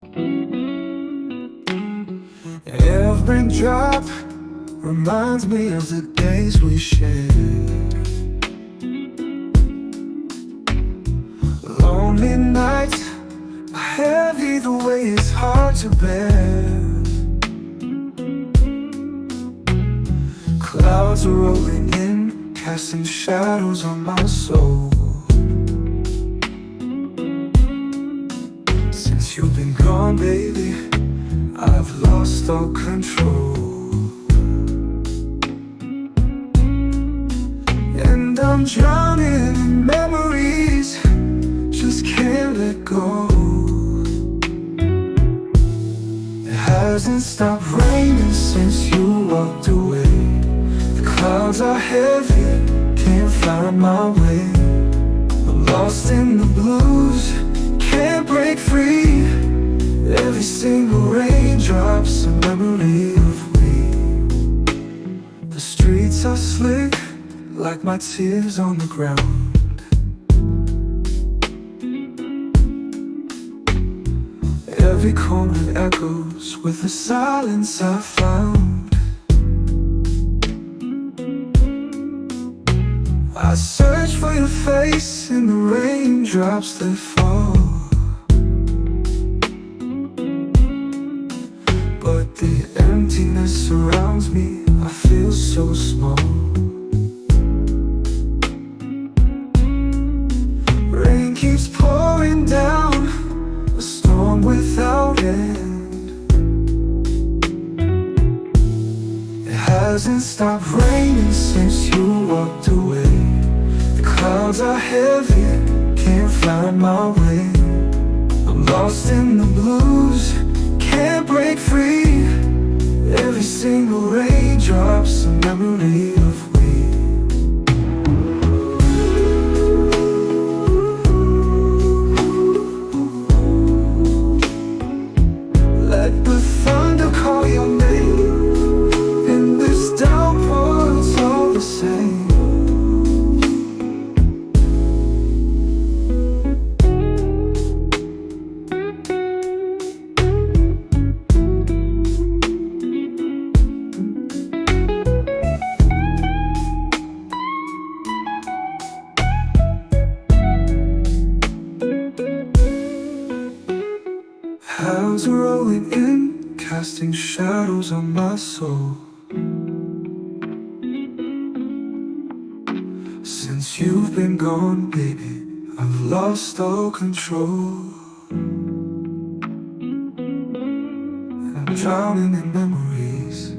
Every drop reminds me of the days we shared. Lonely nights are heavy, the way it's hard to bear. Clouds are rolling in, casting shadows on my soul. Since you've been gone, baby, I've lost all control. And I'm drowning in memories, just can't let go. It hasn't stopped raining since you walked away. The clouds are heavy, can't find my way. I'm lost in the blues, can't break free. Every single raindrop's a memory of me. The streets are slick, like my tears on the ground. Every corner echoes with the silence I found. I search for your face in the raindrops that fall. But the emptiness surrounds me, I feel so small. Rain keeps pouring down, a storm without end. It hasn't stopped raining since you walked away. The clouds are heavy, can't find my way. I'm lost in the blues, can't break free. Every single raindrop's a memory of we. Let the thunder call your name. In this downpour it's all the same. Clouds are rolling in, casting shadows on my soul. Since you've been gone, baby, I've lost all control. I'm drowning in memories.